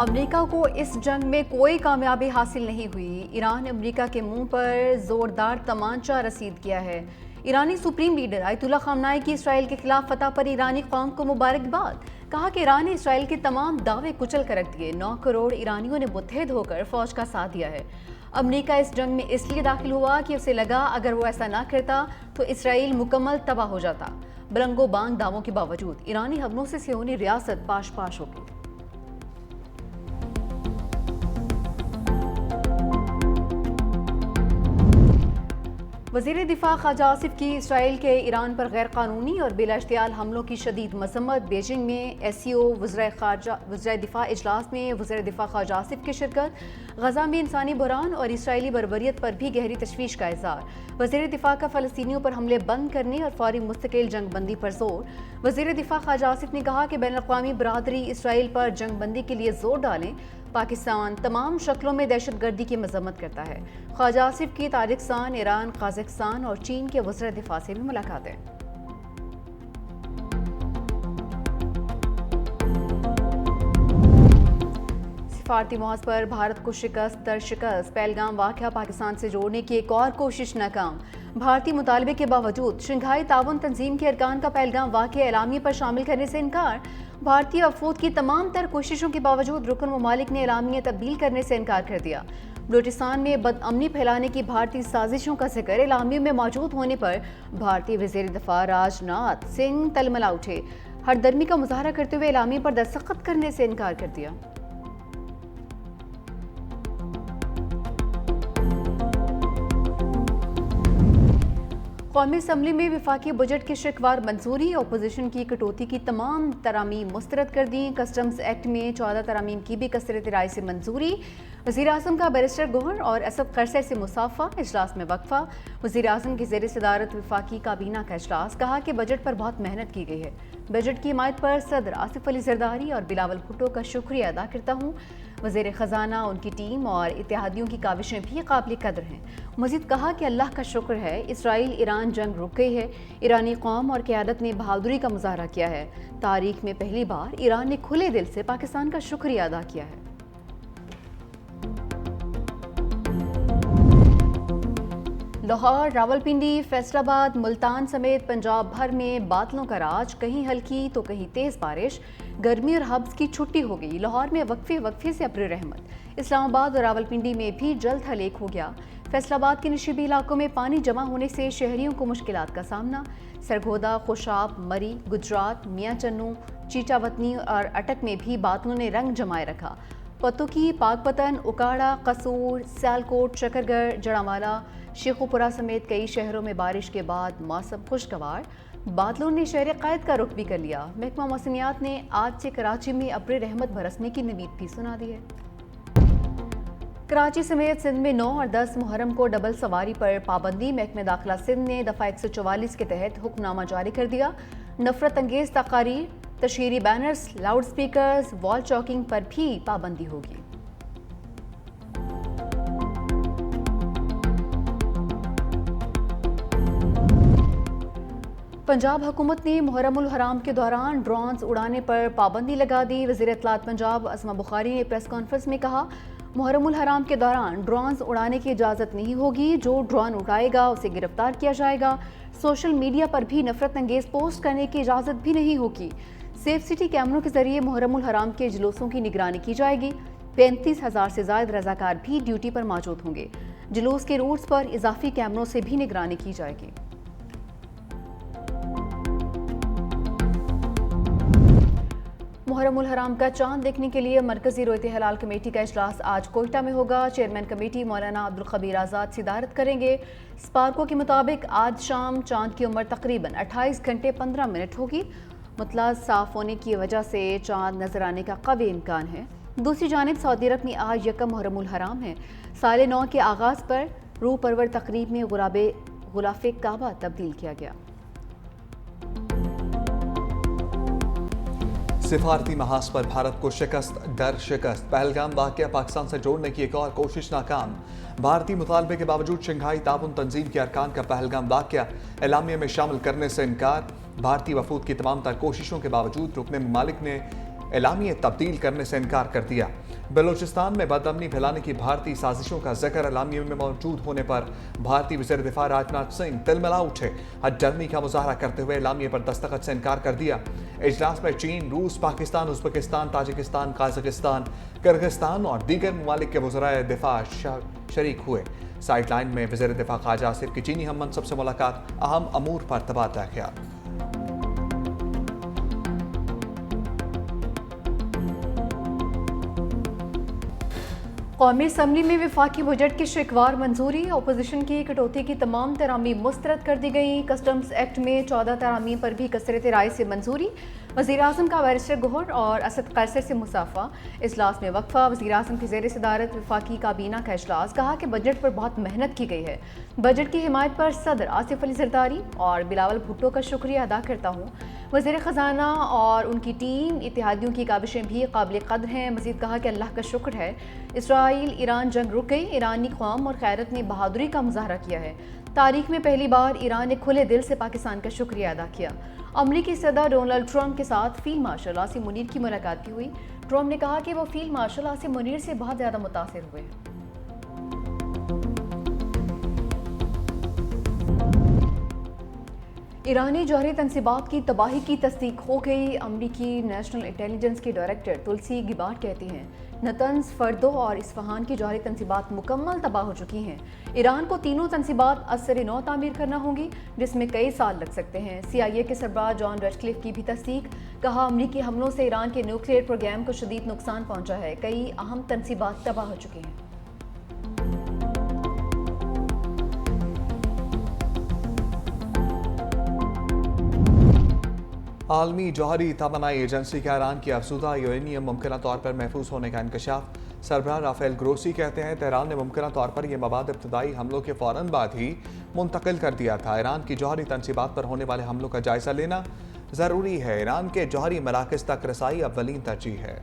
امریکہ کو اس جنگ میں کوئی کامیابی حاصل نہیں ہوئی۔ ایران نے امریکہ کے منہ پر زوردار تمانچہ رسید کیا ہے۔ ایرانی سپریم لیڈر آیت اللہ خامنائی کی اسرائیل کے خلاف فتح پر ایرانی قوم کو مبارکباد۔ کہا کہ ایران نے اسرائیل کے تمام دعوے کچل کر رکھ دیے۔ 9 کروڑ ایرانیوں نے متحد ہو کر فوج کا ساتھ دیا ہے۔ امریکہ اس جنگ میں اس لیے داخل ہوا کہ اسے لگا اگر وہ ایسا نہ کرتا تو اسرائیل مکمل تباہ ہو جاتا۔ بلنگ و بانگ دعووں کے باوجود ایرانی حملوں سے صہیونی ریاست پاش پاش ہو گئی۔ وزیر دفاع خواجہ آصف کی اسرائیل کے ایران پر غیر قانونی اور بلا اشتعال حملوں کی شدید مذمت۔ بیجنگ میں ایس سی او وزرائے دفاع اجلاس میں وزیر دفاع خواجہ آصف کی شرکت۔ غزہ میں انسانی بحران اور اسرائیلی بربریت پر بھی گہری تشویش کا اظہار۔ وزیر دفاع کا فلسطینیوں پر حملے بند کرنے اور فوری مستقل جنگ بندی پر زور۔ وزیر دفاع خواجہ آصف نے کہا کہ بین الاقوامی برادری اسرائیل پر جنگ بندی کے لیے زور ڈالیں۔ پاکستان تمام شکلوں میں دہشت گردی کی مذمت کرتا ہے۔ خواجہ آصف کی تاجکستان، ایران، قازقستان اور چین کے وزراء دفاع سے بھی ملاقاتیں۔ سفارتی محاذ پر بھارت کو شکست در شکست۔ پہلگام واقعہ پاکستان سے جوڑنے کی ایک اور کوشش ناکام۔ بھارتی مطالبے کے باوجود شنگھائی تعاون تنظیم کے ارکان کا پہلگام واقعہ اعلامیے پر شامل کرنے سے انکار۔ بھارتی وفود کی تمام تر کوششوں کے باوجود رکن ممالک نے اعلامیہ تبدیل کرنے سے انکار کر دیا۔ بلوچستان میں بد امنی پھیلانے کی بھارتی سازشوں کا ذکر اعلامیے میں موجود ہونے پر بھارتی وزیر دفاع راج ناتھ سنگھ تلملا اٹھے۔ ہردرمی کا مظاہرہ کرتے ہوئے اعلامیے پر دستخط کرنے سے انکار کر دیا۔ قومی اسمبلی میں وفاقی بجٹ کی شکوار منظوری۔ اپوزیشن کی کٹوتی کی تمام ترامیم مسترد کر دیں۔ کسٹمز ایکٹ میں 14 ترامیم کی بھی کثرت رائے سے منظوری۔ وزیر اعظم کا بیرسٹر گوہر اور اسد قرصے سے مصافحہ، اجلاس میں وقفہ۔ وزیر اعظم کی زیر صدارت وفاقی کابینہ کا اجلاس، کہا کہ بجٹ پر بہت محنت کی گئی ہے۔ بجٹ کی حمایت پر صدر آصف علی زرداری اور بلاول بھٹو کا شکریہ ادا کرتا ہوں۔ وزیر خزانہ، ان کی ٹیم اور اتحادیوں کی کاوشیں بھی قابل قدر ہیں۔ مزید کہا کہ اللہ کا شکر ہے اسرائیل ایران جنگ رک گئی ہے۔ ایرانی قوم اور قیادت نے بہادری کا مظاہرہ کیا ہے۔ تاریخ میں پہلی بار ایران نے کھلے دل سے پاکستان کا شکریہ ادا کیا ہے۔ لاہور، راولپنڈی، فیصل آباد، ملتان سمیت پنجاب بھر میں بادلوں کا راج، کہیں ہلکی تو کہیں تیز بارش۔ گرمی اور حبس کی چھٹی ہو گئی۔ لاہور میں وقفے سے ابر رحمت۔ اسلام آباد اور راولپنڈی میں بھی جلد ہلیک ہو گیا۔ فیصل آباد کے نشیبی علاقوں میں پانی جمع ہونے سے شہریوں کو مشکلات کا سامنا۔ سرگودا، خوشاب، مری، گجرات، میاں چنو، چیچا وطنی اور اٹک میں بھی بادلوں نے رنگ جمائے رکھا۔ پتوکی، پاک پتن، اکاڑا، قصور، سیالکوٹ، شکرگڑھ، جڑانوالا، شیخوپورہ سمیت کئی شہروں میں بارش کے بعد موسم خوشگوار۔ بادلوں نے شہر قائد کا رخ بھی کر لیا۔ محکمہ موسمیات نے آج سے کراچی میں ابر رحمت برسنے کی نوید بھی سنا دی ہے۔ کراچی سمیت سندھ میں 9 اور 10 محرم کو ڈبل سواری پر پابندی۔ محکمہ داخلہ سندھ نے دفعہ 144 کے تحت حکم نامہ جاری کر دیا۔ نفرت انگیز تقاریر، تشہیری banners, loudspeakers, wall chalking پر بھی پابندی ہوگی۔ پنجاب حکومت نے محرم الحرام کے دوران ڈرونز اڑانے پر پابندی لگا دی۔ وزیر اطلاعات پنجاب اسما بخاری نے پریس کانفرنس میں کہا، محرم الحرام کے دوران ڈرونز اڑانے کی اجازت نہیں ہوگی۔ جو ڈرون اڑائے گا اسے گرفتار کیا جائے گا۔ سوشل میڈیا پر بھی نفرت انگیز پوسٹ کرنے کی اجازت بھی نہیں ہوگی۔ سیف سٹی کیمروں کے ذریعے محرم الحرام کے جلوسوں کی نگرانی کی جائے گی۔ 35,000 سے زائد رضاکار بھی ڈیوٹی پر موجود ہوں گے۔ جلوس کے روٹس پر اضافی کیمروں سے بھی نگرانی کی جائے گی۔ محرم الحرام کا چاند دیکھنے کے لیے مرکزی رویت ہلال کمیٹی کا اجلاس آج کوئٹہ میں ہوگا۔ چیئرمین کمیٹی مولانا عبدالخبیر آزاد صدارت کریں گے۔ سپارکو کے مطابق آج شام چاند کی عمر تقریباً 28 گھنٹے 15 منٹ ہوگی۔ مطلع صاف ہونے کی وجہ سے چاند نظر آنے کا قوی امکان ہے۔ دوسری جانب سعودی عرب میں آج یکم محرم الحرام ہے۔ سال نو کے آغاز پر روح پرور تقریب میں غلاف کعبہ تبدیل کیا گیا۔ سفارتی محاذ پر بھارت کو شکست در شکست۔ پہلگام واقعہ پاکستان سے جوڑنے کی ایک اور کوشش ناکام۔ بھارتی مطالبے کے باوجود شنگھائی تعاون تنظیم کے ارکان کا پہلگام واقعہ اعلامیہ میں شامل کرنے سے انکار۔ بھارتی وفود کی تمام تر کوششوں کے باوجود رکن ممالک نے اعلامیے تبدیل کرنے سے انکار کر دیا۔ بلوچستان میں بدامنی پھیلانے کی بھارتی سازشوں کا ذکر اعلامیے میں موجود ہونے پر بھارتی وزیر دفاع راجناتھ سنگھ تلملا اٹھے۔ ہٹ ڈرمی کا مظاہرہ کرتے ہوئے اعلامیے پر دستخط سے انکار کر دیا۔ اجلاس میں چین، روس، Pakistan, Uzbekistan, Tajikistan, Kazakhstan, Kyrgyzstan اور دیگر ممالک کے وزرائے دفاع شریک ہوئے۔ سائیڈ لائن میں وزیر دفاع خواجہ آصف کی چینی ہم منصب سے ملاقات، اہم امور پر تبادلہ خیال۔ قومی اسمبلی میں وفاقی بجٹ کی شکوار منظوری، اپوزیشن کی کٹوتی کی تمام ترامیم مسترد کر دی گئیں۔ کسٹمز ایکٹ میں 14 ترامیم پر بھی کثرت رائے سے منظوری۔ وزیراعظم کا بیرسٹر گوہر اور اسد قیصر سے مصافحہ۔ اجلاس میں وقفہ، وزیراعظم کی زیر صدارت وفاقی کابینہ کا اجلاس۔ کہا کہ بجٹ پر بہت محنت کی گئی ہے۔ بجٹ کی حمایت پر صدر آصف علی زرداری اور بلاول بھٹو کا شکریہ ادا کرتا ہوں۔ وزیر خزانہ اور ان کی ٹیم، اتحادیوں کی کاوشیں بھی قابل قدر ہیں۔ مزید کہا کہ اللہ کا شکر ہے اسرائیل ایران جنگ رک گئی، ایرانی قوم اور غیرت نے بہادری کا مظاہرہ کیا ہے۔ تاریخ میں پہلی بار ایران نے کھلے دل سے پاکستان کا شکریہ ادا کیا۔ امریکی صدر ڈونلڈ ٹرمپ کے ساتھ فیلڈ مارشل عاصم منیر کی ملاقات بھی ہوئی۔ ٹرمپ نے کہا کہ وہ فیلڈ مارشل عاصم منیر سے بہت زیادہ متاثر ہوئے ہیں۔ ایرانی جوہری تنصیبات کی تباہی کی تصدیق ہو گئی۔ امریکی نیشنل انٹیلی جنس کی ڈائریکٹر تلسی گبارڈ کہتی ہیں نتنز، فردو اور اصفہان کی جوہری تنصیبات مکمل تباہ ہو چکی ہیں۔ ایران کو تینوں تنصیبات ازسر نو تعمیر کرنا ہوں گی، جس میں کئی سال لگ سکتے ہیں۔ CIA کے سربراہ جان ریڈکلف کی بھی تصدیق۔ کہا امریکی حملوں سے ایران کے نیوکلیئر پروگرام کو شدید نقصان پہنچا ہے، کئی اہم تنصیبات تباہ ہو چکی ہیں۔ عالمی جوہری توانائی ایجنسی کا ایران کی افزودہ یورینیم ممکنہ طور پر محفوظ ہونے کا انکشاف۔ سربراہ رافیل گروسی کہتے ہیں تہران نے ممکنہ طور پر یہ مواد ابتدائی حملوں کے فوراً بعد ہی منتقل کر دیا تھا۔ ایران کی جوہری تنصیبات پر ہونے والے حملوں کا جائزہ لینا ضروری ہے۔ ایران کے جوہری مراکز تک رسائی اولین ترجیح ہے۔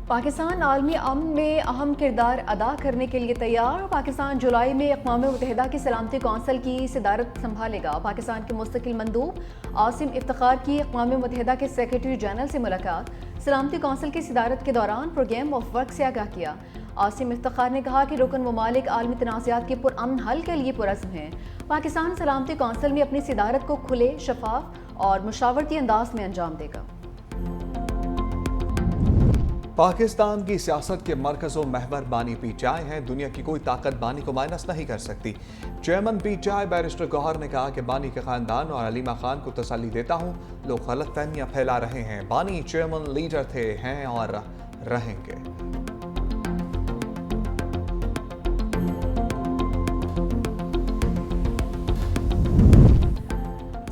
پاکستان عالمی امن میں اہم کردار ادا کرنے کے لیے تیار۔ پاکستان جولائی میں اقوام متحدہ کی سلامتی کونسل کی صدارت سنبھالے گا۔ پاکستان کے مستقل مندوب عاصم افتخار کی اقوام متحدہ کے سیکرٹری جنرل سے ملاقات۔ سلامتی کونسل کی صدارت کے دوران پروگرام آف ورک سے آگاہ کیا۔ عاصم افتخار نے کہا کہ رکن ممالک عالمی تنازعات کے پرامن حل کے لیے پرعزم ہیں۔ پاکستان سلامتی کونسل میں اپنی صدارت کو کھلے، شفاف اور مشاورتی انداز میں انجام دے گا۔ پاکستان کی سیاست کے مرکز و محور بانی پی ٹی آئی ہیں۔ دنیا کی کوئی طاقت بانی کو مائنس نہیں کر سکتی۔ Chairman P T I barrister Gohar نے کہا کہ بانی کے خاندان اور علیمہ خان کو تسلی دیتا ہوں، لوگ غلط فہمیاں پھیلا رہے ہیں۔ بانی چیئرمین لیڈر تھے، ہیں اور رہیں گے۔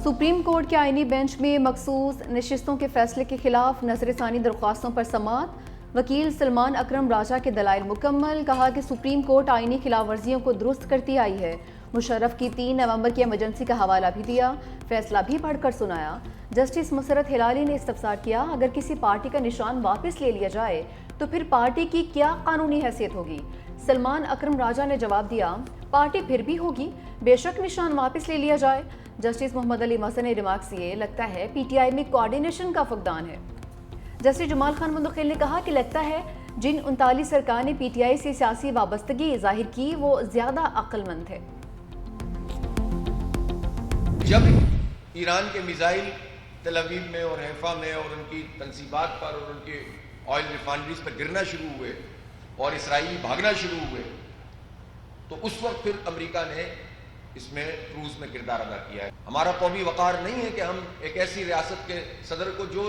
سپریم کورٹ کے آئینی بینچ میں مخصوص نشستوں کے فیصلے کے خلاف نظر ثانی درخواستوں پر سماعت۔ وکیل سلمان اکرم راجہ کے دلائل مکمل۔ کہا کہ سپریم کورٹ آئینی خلاف ورزیوں کو درست کرتی آئی ہے۔ مشرف کی 3 نومبر کی ایمرجنسی کا حوالہ بھی دیا، فیصلہ بھی پڑھ کر سنایا۔ جسٹس مسرت ہلالی نے استفسار کیا، اگر کسی پارٹی کا نشان واپس لے لیا جائے تو پھر پارٹی کی کیا قانونی حیثیت ہوگی؟ سلمان اکرم راجہ نے جواب دیا، پارٹی پھر بھی ہوگی، بے شک نشان واپس لے لیا جائے۔ جسٹس محمد علی محسن نے ریمارکس کیے، لگتا ہے پی ٹی آئی میں کوارڈینیشن کا فقدان ہے۔ جسٹس جمال خان مندخیل نے کہا کہ لگتا ہے جن 39 سرکار نے پی ٹی آئی سے سیاسی وابستگی ظاہر کی وہ زیادہ عقل مند ہے۔ جب ایران کے میزائل تل ابیب میں اور حیفا میں اور ان کی تنصیبات پر اور ان کے آئل ریفائنریز پر گرنا شروع ہوئے اور اسرائیلی بھاگنا شروع ہوئے تو اس وقت پھر امریکہ نے اس میں کروز میں کردار ادا کیا ہے۔ ہمارا قومی وقار نہیں ہے کہ ہم ایک ایسی ریاست کے صدر کو جو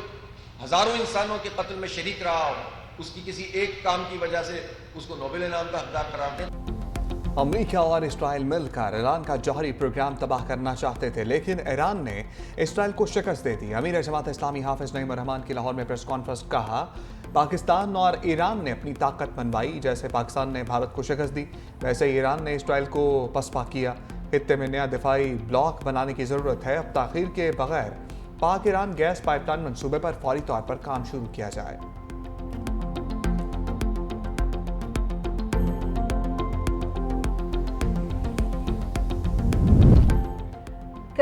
ہزاروں انسانوں کے قتل میں شریک رہا ہو، اس کی کسی ایک کام کی وجہ سے اس کو نوبل انعام کا حقدار قرار دیں۔ امریکہ اور اسرائیل مل کر ایران کا جوہری پروگرام تباہ کرنا چاہتے تھے، لیکن ایران نے اسرائیل کو شکست دے دی۔ امیر جماعت اسلامی حافظ نعیم الرحمان کی لاہور میں پریس کانفرنس۔ کہا پاکستان اور ایران نے اپنی طاقت منوائی، جیسے پاکستان نے بھارت کو شکست دی ویسے ایران نے اسرائیل کو پسپا کیا۔ خطے میں نیا دفاعی بلاک بنانے کی ضرورت ہے۔ اب تاخیر کے بغیر پاک ایران گیس پائپ لائن منصوبے پر فوری طور پر کام شروع کیا جائے۔